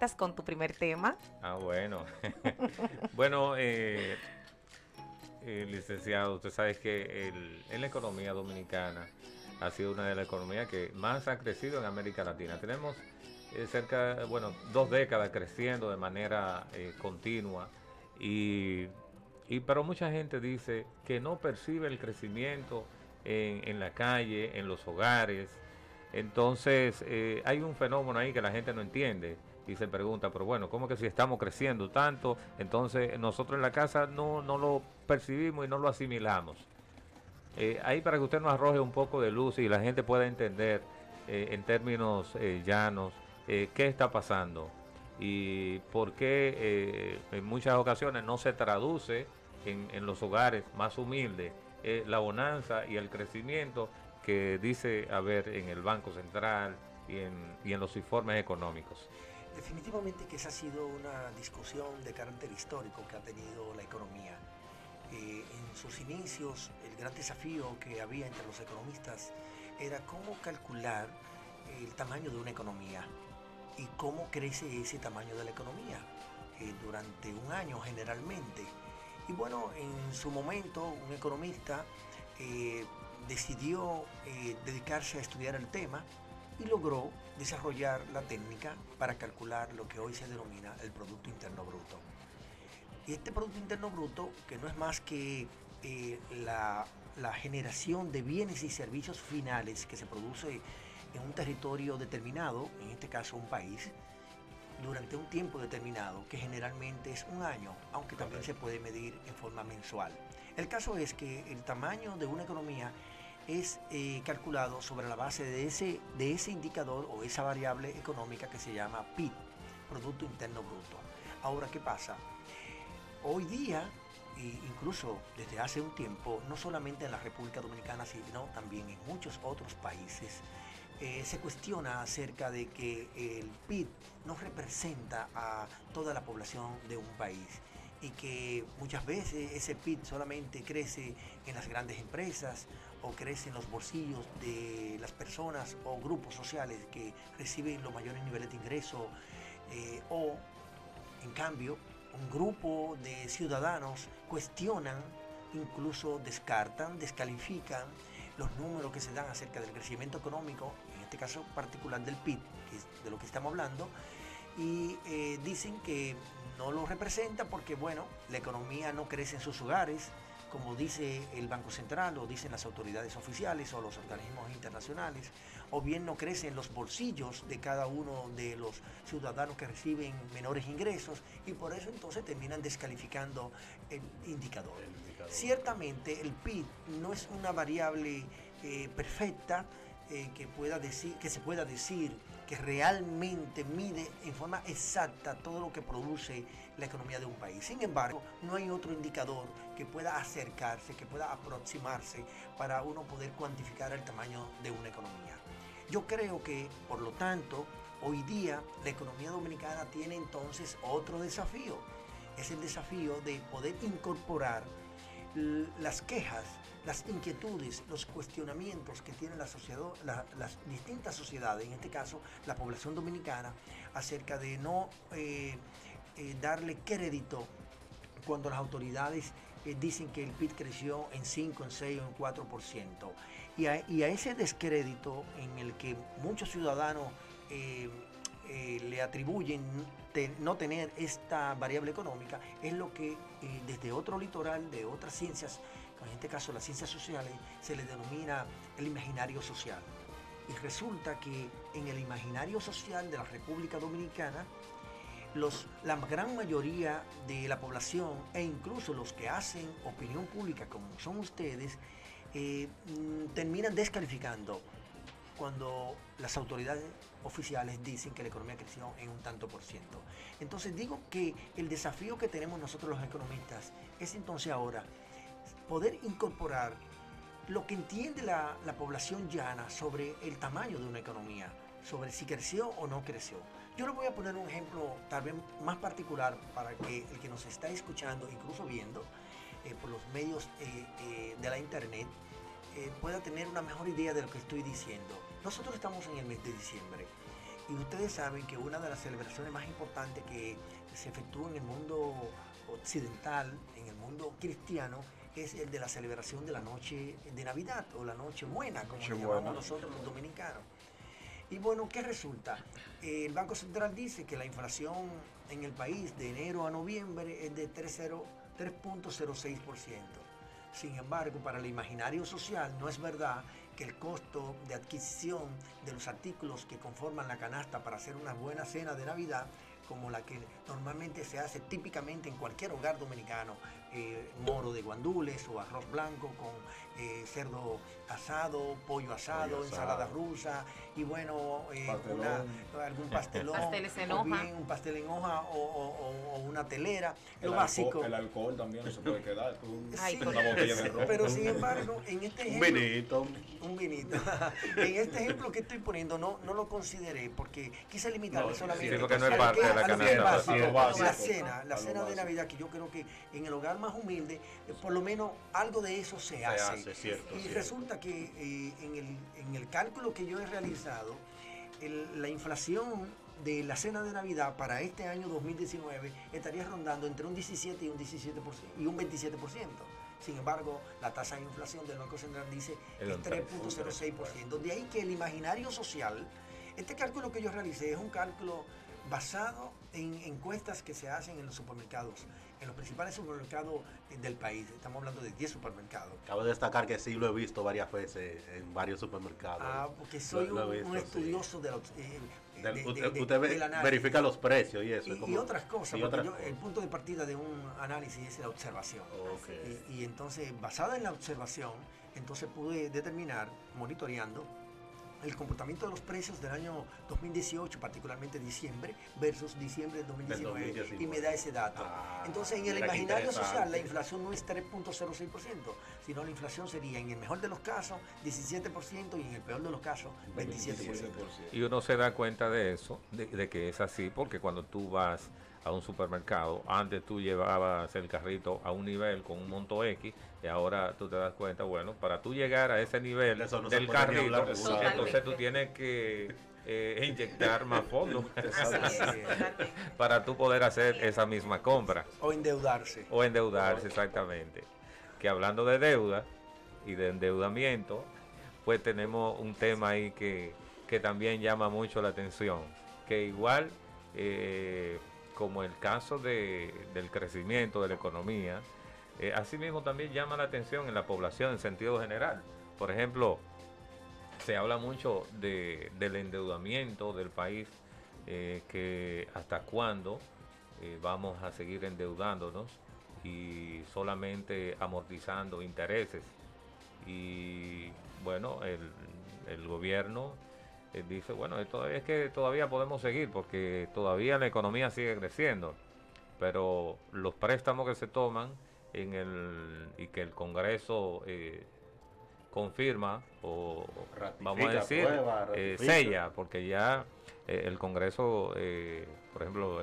arrancas con tu primer tema. Ah, bueno. Bueno, licenciado, usted sabe que en la economía dominicana ha sido una de las economías que más ha crecido en América Latina. Tenemos bueno, 2 décadas creciendo de manera continua y, pero mucha gente dice que no percibe el crecimiento en la calle, en los hogares. Entonces, hay un fenómeno ahí que la gente no entiende y se pregunta, pero bueno, ¿cómo que si estamos creciendo tanto, entonces nosotros en la casa no lo percibimos y no lo asimilamos? Ahí para que usted nos arroje un poco de luz y la gente pueda entender en términos llanos qué está pasando y por qué en muchas ocasiones no se traduce en los hogares más humildes la bonanza y el crecimiento que dice haber en el Banco Central y en los informes económicos. Definitivamente que esa ha sido una discusión de carácter histórico que ha tenido la economía. En sus inicios, el gran desafío que había entre los economistas era cómo calcular el tamaño de una economía y cómo crece ese tamaño de la economía durante un año generalmente. Y bueno, en su momento un economista decidió dedicarse a estudiar el tema y logró desarrollar la técnica para calcular lo que hoy se denomina el Producto Interno Bruto. Y este Producto Interno Bruto, que no es más que la generación de bienes y servicios finales que se produce en un territorio determinado, en este caso un país, durante un tiempo determinado, que generalmente es un año, aunque también se puede medir en forma mensual. El caso es que el tamaño de una economía es calculado sobre la base de ese indicador o esa variable económica que se llama PIB, Producto Interno Bruto. Ahora, ¿qué pasa? Hoy día, incluso desde hace un tiempo, no solamente en la República Dominicana, sino también en muchos otros países, se cuestiona acerca de que el PIB no representa a toda la población de un país y que muchas veces ese PIB solamente crece en las grandes empresas o crece en los bolsillos de las personas o grupos sociales que reciben los mayores niveles de ingreso o en cambio un grupo de ciudadanos cuestionan, incluso descartan, descalifican los números que se dan acerca del crecimiento económico, en este caso particular del PIB, que es de lo que estamos hablando, y dicen que no lo representa porque, bueno, la economía no crece en sus hogares, como dice el Banco Central o dicen las autoridades oficiales o los organismos internacionales, o bien no crece en los bolsillos de cada uno de los ciudadanos que reciben menores ingresos y por eso entonces terminan descalificando el indicador. Ciertamente el PIB no es una variable perfecta que se pueda decir que realmente mide en forma exacta todo lo que produce la economía de un país. Sin embargo, no hay otro indicador que pueda acercarse, que pueda aproximarse para uno poder cuantificar el tamaño de una economía. Yo creo que, por lo tanto, hoy día la economía dominicana tiene entonces otro desafío. Es el desafío de poder incorporar las quejas, las inquietudes, los cuestionamientos que tiene la sociedad, las distintas sociedades, en este caso la población dominicana, acerca de no darle crédito cuando las autoridades dicen que el PIB creció en 5, en 6 o en 4%. Y a ese descrédito en el que muchos ciudadanos le atribuyen no tener esta variable económica, es lo que desde otro litoral de otras ciencias, en este caso las ciencias sociales, se le denomina el imaginario social. Y resulta que en el imaginario social de la República Dominicana, la gran mayoría de la población e incluso los que hacen opinión pública como son ustedes, terminan descalificando cuando las autoridades oficiales dicen que la economía creció en un tanto por ciento. Entonces digo que el desafío que tenemos nosotros los economistas es entonces ahora poder incorporar lo que entiende la población llana sobre el tamaño de una economía, sobre si creció o no creció. Yo le voy a poner un ejemplo tal vez más particular para que el que nos está escuchando, incluso viendo por los medios de la internet, pueda tener una mejor idea de lo que estoy diciendo. Nosotros estamos en el mes de diciembre Y ustedes saben que una de las celebraciones más importantes que se efectúa en el mundo occidental, en el mundo cristiano, es el de la celebración de la noche de Navidad o la noche buena, como le llamamos nosotros los dominicanos. Y bueno, ¿qué resulta? El Banco Central dice que la inflación en el país de enero a noviembre es de 3.06%. Sin embargo, para el imaginario social no es verdad que el costo de adquisición de los artículos que conforman la canasta para hacer una buena cena de Navidad, como la que normalmente se hace típicamente en cualquier hogar dominicano, moro de guandules o arroz blanco con cerdo asado, pollo asado, ensalada rusa y bueno, algún pastelón, o bien un pastel en hoja o una telera, lo básico. El alcohol también no se puede quedar, sí, una botella de ron. Pero sin embargo, en este ejemplo, un vinito. En este ejemplo que estoy poniendo no lo consideré porque quise limitarme solamente sí, porque no es parte de la canasta. La cena de Navidad, que yo creo que en el hogar más humilde, por lo menos algo de eso se hace. Cierto, y resulta que en el cálculo que yo he realizado, la inflación de la cena de Navidad para este año 2019 estaría rondando entre un 17 y un 17% y un 27%. Sin embargo, la tasa de inflación del Banco Central dice que es 3.06%. De ahí que el imaginario social, este cálculo que yo realicé es un cálculo basado en encuestas que se hacen en los supermercados, en los principales supermercados del país. Estamos hablando de 10 supermercados. Cabe destacar que sí lo he visto varias veces en varios supermercados. Porque soy un estudioso de usted verifica los precios y eso. Y otras cosas, el punto de partida de un análisis es la observación. Y entonces, basada en la observación, entonces pude determinar, monitoreando, el comportamiento de los precios del año 2018, particularmente diciembre, versus diciembre del 2019, y me da ese dato. Entonces, en el imaginario social, la inflación no es 3.06%, sino la inflación sería, en el mejor de los casos, 17%, y en el peor de los casos, 27%. Y uno se da cuenta de eso, de que es así, porque cuando tú vas a un supermercado, antes tú llevabas el carrito a un nivel con un monto X, y ahora tú te das cuenta, bueno, para tú llegar a ese nivel del carrito, entonces tú tienes que inyectar más fondos para tú poder hacer esa misma compra. O endeudarse. O endeudarse, exactamente. Que hablando de deuda y de endeudamiento, pues tenemos un tema ahí que también llama mucho la atención, que igual como el caso del crecimiento de la economía, asimismo también llama la atención en la población en sentido general. Por ejemplo, se habla mucho del endeudamiento del país, que hasta cuándo vamos a seguir endeudándonos y solamente amortizando intereses. Y bueno, el gobierno dice, bueno, es que todavía podemos seguir porque todavía la economía sigue creciendo, pero los préstamos que se toman y que el Congreso confirma o ratifica, vamos a decir, sella, porque ya el Congreso, por ejemplo,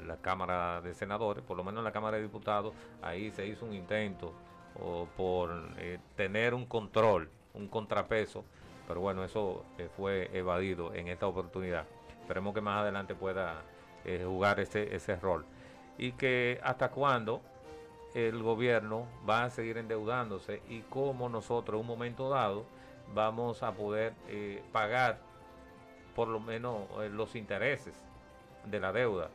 la Cámara de Senadores, por lo menos en la Cámara de Diputados, ahí se hizo un intento por tener un control, un contrapeso, pero bueno, eso fue evadido en esta oportunidad. Esperemos que más adelante pueda jugar ese rol. Y que hasta cuándo el gobierno va a seguir endeudándose y cómo nosotros en un momento dado vamos a poder pagar por lo menos los intereses de la deuda.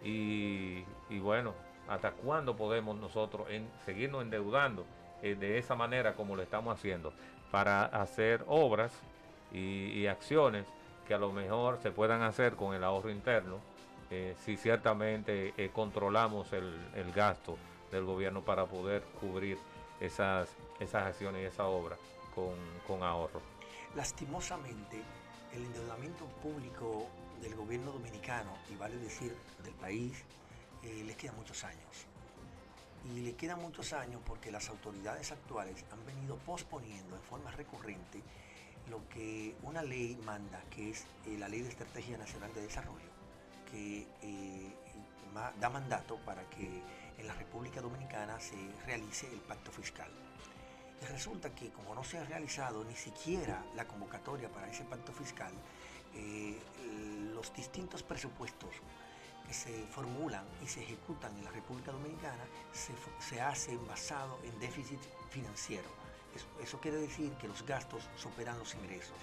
Y bueno, hasta cuándo podemos nosotros seguirnos endeudando de esa manera como lo estamos haciendo, para hacer obras y acciones que a lo mejor se puedan hacer con el ahorro interno, si ciertamente controlamos el gasto del gobierno para poder cubrir esas acciones y esa obra con ahorro. Lastimosamente, el endeudamiento público del gobierno dominicano, y vale decir del país, les quedan muchos años. Y le quedan muchos años porque las autoridades actuales han venido posponiendo en forma recurrente lo que una ley manda, que es la Ley de Estrategia Nacional de Desarrollo, que da mandato para que en la República Dominicana se realice el pacto fiscal. Y resulta que como no se ha realizado ni siquiera la convocatoria para ese pacto fiscal, los distintos presupuestos que se formulan y se ejecutan en la República Dominicana se hacen basado en déficit financiero. Eso quiere decir que los gastos superan los ingresos.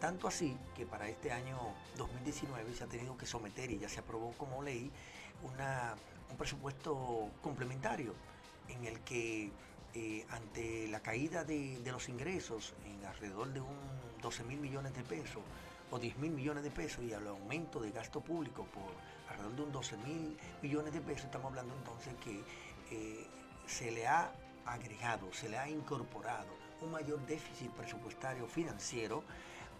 Tanto así que para este año 2019 se ha tenido que someter y ya se aprobó como ley un presupuesto complementario en el que ante la caída de los ingresos en alrededor de 12.000 millones de pesos o 10.000 millones de pesos y al aumento de gasto público por alrededor de 12.000 millones de pesos, estamos hablando entonces que se le ha agregado, se le ha incorporado un mayor déficit presupuestario financiero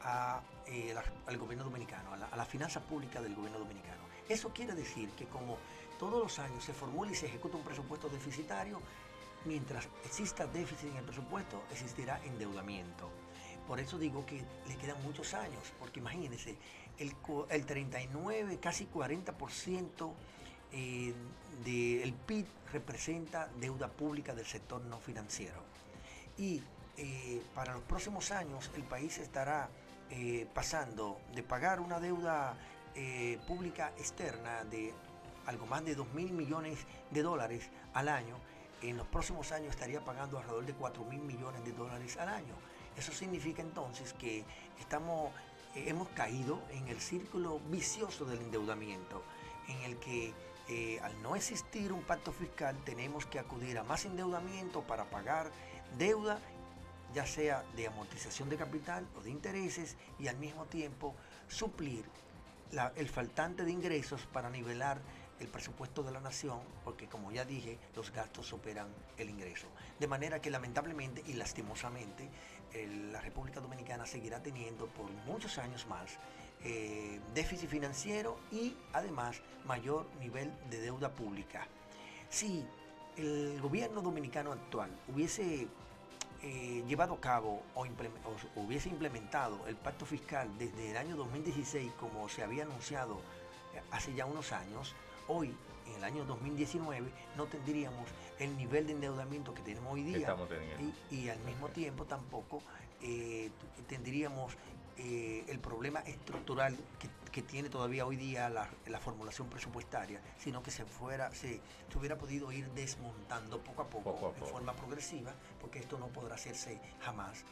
al gobierno dominicano, a la finanza pública del gobierno dominicano. Eso quiere decir que como todos los años se formula y se ejecuta un presupuesto deficitario, mientras exista déficit en el presupuesto, existirá endeudamiento. Por eso digo que le quedan muchos años, porque imagínense, el 39, casi 40% del PIB representa deuda pública del sector no financiero. Y para los próximos años el país estará pasando de pagar una deuda pública externa de algo más de 2.000 millones de dólares al año. En los próximos años estaría pagando alrededor de 4.000 millones de dólares al año. Eso significa entonces que hemos caído en el círculo vicioso del endeudamiento, en el que al no existir un pacto fiscal tenemos que acudir a más endeudamiento para pagar deuda, ya sea de amortización de capital o de intereses, y al mismo tiempo suplir el faltante de ingresos para nivelar el presupuesto de la nación, porque como ya dije, los gastos superan el ingreso. De manera que lamentablemente y lastimosamente la República Dominicana seguirá teniendo por muchos años más déficit financiero y además mayor nivel de deuda pública. Si el gobierno dominicano actual hubiese llevado a cabo o hubiese implementado el pacto fiscal desde el año 2016 como se había anunciado hace ya unos años, hoy, en el año 2019, no tendríamos el nivel de endeudamiento que tenemos hoy día y al mismo tiempo tampoco tendríamos el problema estructural que tiene todavía hoy día la formulación presupuestaria, sino que se hubiera podido ir desmontando poco a poco, en forma progresiva, porque esto no podrá hacerse jamás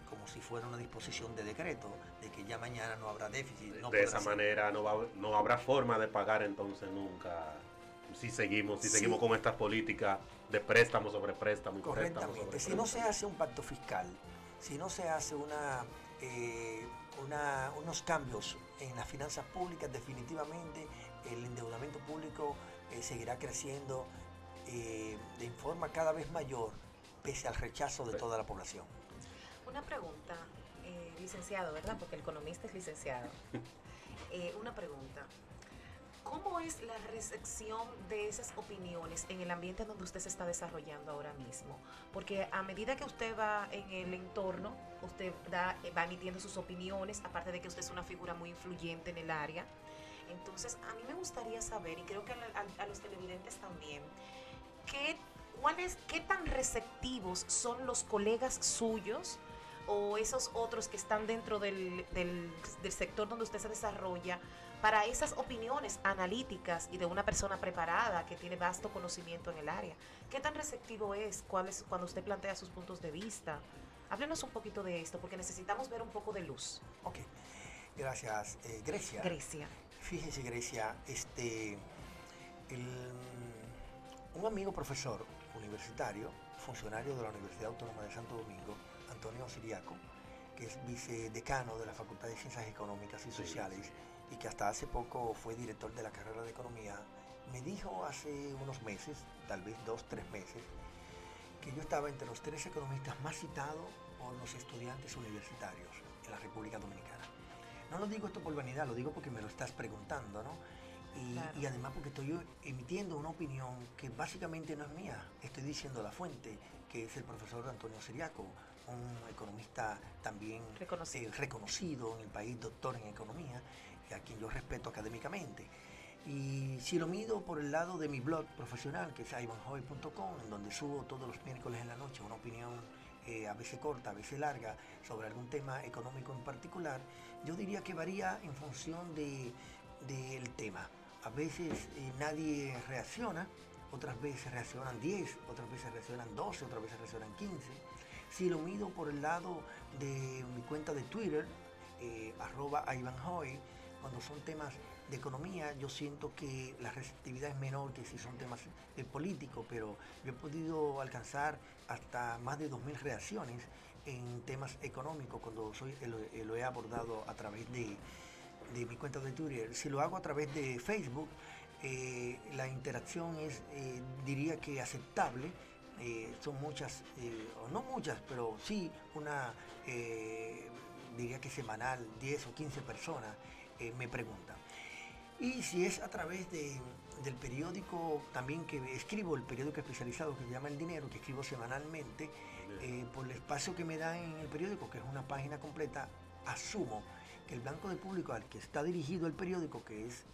como si fuera una disposición de decreto, de que ya mañana no habrá déficit. De esa manera no habrá forma de pagar entonces nunca, si seguimos con estas políticas de préstamo sobre préstamo. Correctamente. Si no se hace un pacto fiscal, si no se hace unos cambios en las finanzas públicas, definitivamente el endeudamiento público seguirá creciendo de forma cada vez mayor, pese al rechazo de toda la población. Una pregunta, licenciado, ¿verdad? Porque el economista es licenciado. Una pregunta. ¿Cómo es la recepción de esas opiniones en el ambiente donde usted se está desarrollando ahora mismo? Porque a medida que usted va en el entorno, usted va emitiendo sus opiniones, aparte de que usted es una figura muy influyente en el área. Entonces, a mí me gustaría saber, y creo que a los televidentes también, ¿qué tan receptivos son los colegas suyos o esos otros que están dentro del sector donde usted se desarrolla para esas opiniones analíticas y de una persona preparada que tiene vasto conocimiento en el área? ¿Qué tan receptivo es cuando usted plantea sus puntos de vista? Háblenos un poquito de esto, porque necesitamos ver un poco de luz. Ok, gracias. Grecia. Fíjese, Grecia, un amigo profesor universitario, funcionario de la Universidad Autónoma de Santo Domingo, Antonio Siriaco, que es vicedecano de la Facultad de Ciencias Económicas y Sociales y que hasta hace poco fue director de la carrera de Economía, me dijo hace unos meses, tal vez 2-3 meses, que yo estaba entre los 3 economistas más citados por los estudiantes universitarios en la República Dominicana. No lo digo esto por vanidad, lo digo porque me lo estás preguntando, ¿no? Y además porque estoy emitiendo una opinión que básicamente no es mía. Estoy diciendo la fuente, que es el profesor Antonio Siriaco, un economista también reconocido en el país, doctor en economía, a quien yo respeto académicamente. Y si lo mido por el lado de mi blog profesional, que es ivanhoy.com, en donde subo todos los miércoles en la noche una opinión a veces corta, a veces larga, sobre algún tema económico en particular, yo diría que varía en función del tema. A veces nadie reacciona, otras veces reaccionan 10, otras veces reaccionan 12, otras veces reaccionan 15. Si lo mido por el lado de mi cuenta de Twitter, @IvanHoy, cuando son temas de economía, yo siento que la receptividad es menor que si son temas políticos, pero yo he podido alcanzar hasta más de 2000 reacciones en temas económicos cuando lo he abordado a través de mi cuenta de Twitter. Si lo hago a través de Facebook, la interacción es, diría que aceptable. Son muchas, o no muchas, pero sí diría que semanal, 10 o 15 personas me preguntan. Y si es a través del periódico también que escribo, el periódico especializado que se llama El Dinero, que escribo semanalmente, por el espacio que me da en el periódico, que es una página completa, asumo que el blanco de público al que está dirigido el periódico, que es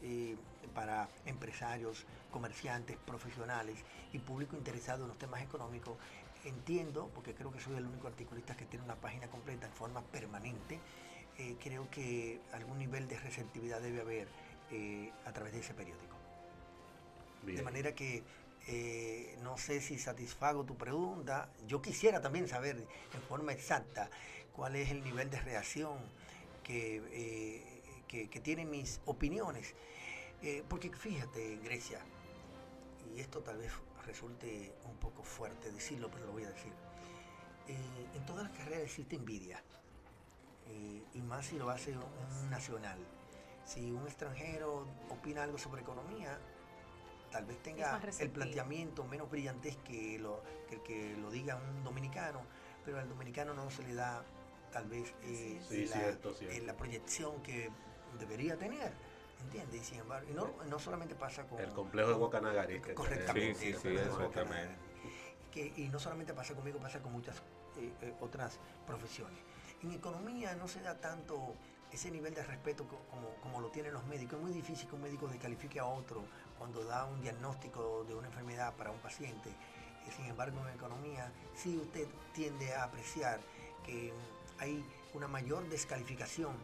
para empresarios, comerciantes, profesionales y público interesado en los temas económicos, entiendo, porque creo que soy el único articulista que tiene una página completa en forma permanente, creo que algún nivel de receptividad debe haber a través de ese periódico. Bien. De manera que no sé si satisfago tu pregunta. Yo quisiera también saber en forma exacta cuál es el nivel de reacción que tienen mis opiniones. Porque fíjate, Grecia, y esto tal vez resulte un poco fuerte decirlo, pero lo voy a decir. En todas las carreras existe envidia, y más si lo hace un nacional. Si un extranjero opina algo sobre economía, tal vez tenga el planteamiento menos brillante que el que lo diga un dominicano, pero al dominicano no se le da tal vez cierto. La proyección que debería tener, ¿entiendes? Y sin embargo, no solamente pasa con... El complejo de Guacanagari. Correctamente. Sí, exactamente. Y no solamente pasa conmigo, pasa con muchas otras profesiones. En economía no se da tanto ese nivel de respeto como lo tienen los médicos. Es muy difícil que un médico descalifique a otro cuando da un diagnóstico de una enfermedad para un paciente. Sin embargo, en economía sí usted tiende a apreciar que hay una mayor descalificación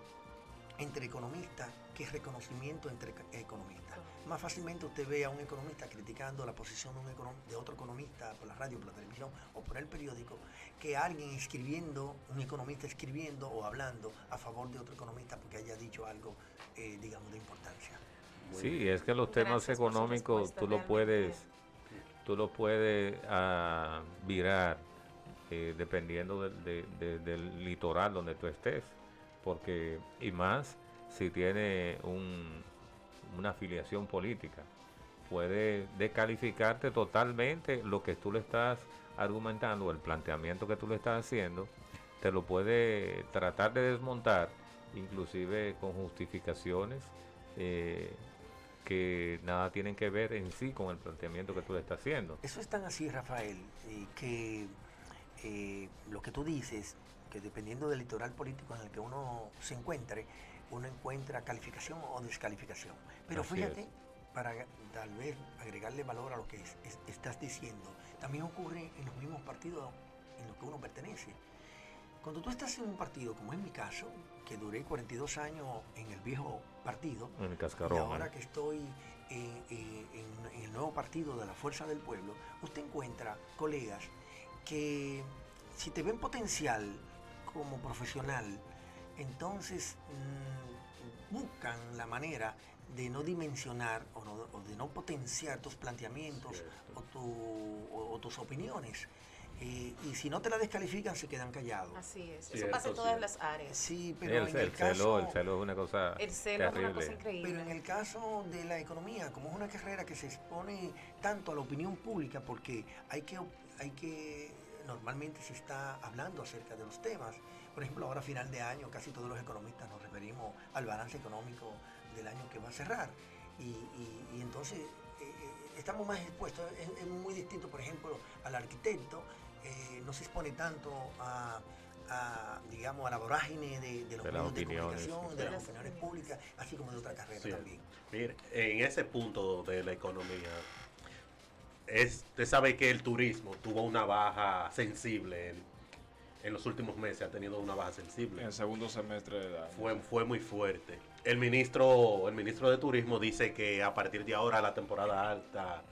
entre economistas que reconocimiento entre economistas. Más fácilmente usted ve a un economista criticando la posición de otro economista por la radio, por la televisión o por el periódico, que alguien un economista escribiendo o hablando a favor de otro economista porque haya dicho algo, digamos, de importancia. Sí, es que los temas económicos tú lo puedes virar dependiendo del litoral donde tú estés, porque y más si tiene una afiliación política, puede descalificarte totalmente lo que tú le estás argumentando, el planteamiento que tú le estás haciendo, te lo puede tratar de desmontar, inclusive con justificaciones que nada tienen que ver en sí con el planteamiento que tú le estás haciendo. Eso es tan así, Rafael, que lo que tú dices, que dependiendo del litoral político en el que uno se encuentre, uno encuentra calificación o descalificación. Pero así fíjate, para tal vez agregarle valor a lo que estás diciendo, también ocurre en los mismos partidos en los que uno pertenece. Cuando tú estás en un partido, como en mi caso, que duré 42 años en el viejo partido, en el Cascarón, y ahora que estoy en el nuevo partido de la Fuerza del Pueblo, usted encuentra colegas que si te ven potencial como profesional, entonces buscan la manera de no dimensionar o de no potenciar tus planteamientos o tus opiniones. Y si no te la descalifican, se quedan callados. Así es. Eso pasa en todas las áreas. Sí, pero el celo es una cosa terrible. Es una cosa increíble. Pero en el caso de la economía, como es una carrera que se expone tanto a la opinión pública, porque normalmente se está hablando acerca de los temas. Por ejemplo, ahora a final de año, casi todos los economistas nos referimos al balance económico del año que va a cerrar. Y entonces estamos más expuestos. Es muy distinto, por ejemplo, al arquitecto. No se expone tanto digamos, a la vorágine de los medios de comunicación, de las opiniones públicas, así como de otra carrera también. Mire, en ese punto de la economía, usted sabe que el turismo tuvo una baja sensible en los últimos meses ha tenido una baja sensible. En el segundo semestre del año. Fue muy fuerte. El ministro de Turismo dice que a partir de ahora, la temporada alta,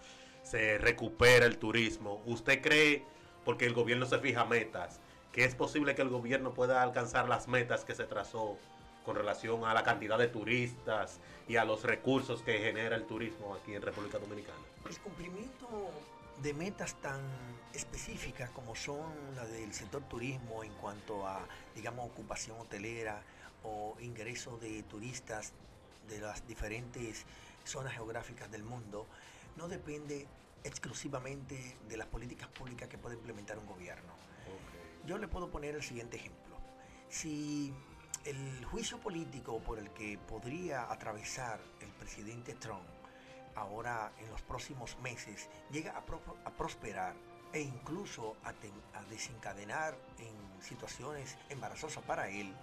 se recupera el turismo. ¿Usted cree, porque el gobierno se fija metas, que es posible que el gobierno pueda alcanzar las metas que se trazó con relación a la cantidad de turistas y a los recursos que genera el turismo aquí en República Dominicana? El cumplimiento de metas tan específicas como son la del sector turismo en cuanto a, digamos, ocupación hotelera o ingreso de turistas de las diferentes zonas geográficas del mundo, no depende exclusivamente de las políticas públicas que puede implementar un gobierno. Yo le puedo poner el siguiente ejemplo. Si el juicio político por el que podría atravesar el presidente Trump ahora en los próximos meses llega a prosperar e incluso a desencadenar en situaciones embarazosas para él,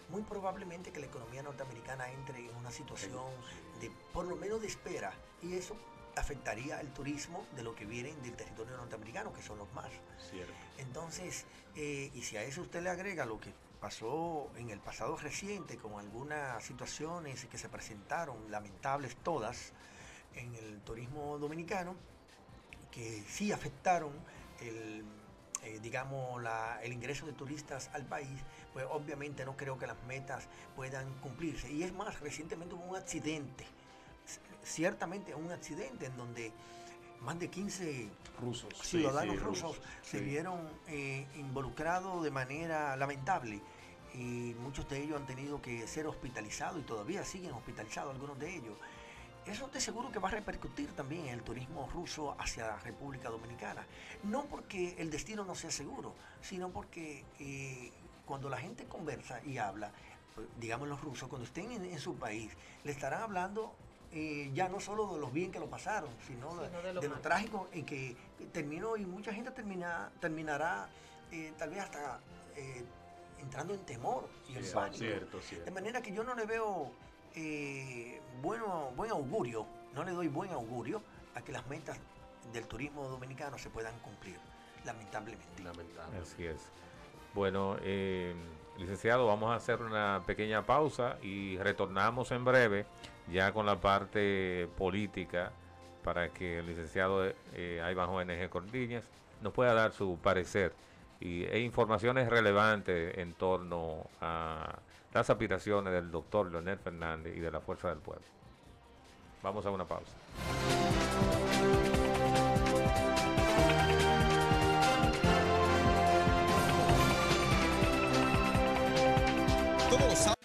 muy probablemente que la economía norteamericana entre en una situación de por lo menos de espera, y eso afectaría el turismo de lo que vienen del territorio norteamericano, que son los más. Cierto. Entonces, y si a eso usted le agrega lo que pasó en el pasado reciente con algunas situaciones que se presentaron, lamentables todas, en el turismo dominicano, que sí afectaron el ingreso de turistas al país, pues obviamente no creo que las metas puedan cumplirse. Y es más, recientemente hubo un accidente, ciertamente un accidente en donde más de 15 ciudadanos rusos se vieron involucrados de manera lamentable, y muchos de ellos han tenido que ser hospitalizados y todavía siguen hospitalizados algunos de ellos. Eso estoy seguro que va a repercutir también en el turismo ruso hacia la República Dominicana. No porque el destino no sea seguro, sino porque cuando la gente conversa y habla, digamos los rusos, cuando estén en su país, le estarán hablando ya no solo de los bien que lo pasaron, sino de lo trágico en que terminó, y mucha gente terminará tal vez hasta entrando en temor y en pánico. Cierto. De manera que yo no le veo buen augurio, no le doy buen augurio a que las metas del turismo dominicano se puedan cumplir, lamentablemente. Así es. Bueno, licenciado, vamos a hacer una pequeña pausa y retornamos en breve ya con la parte política para que el licenciado Ayban J. Cortiñas nos pueda dar su parecer e informaciones relevantes en torno a las aspiraciones del doctor Leonel Fernández y de la Fuerza del Pueblo. Vamos a una pausa. Todos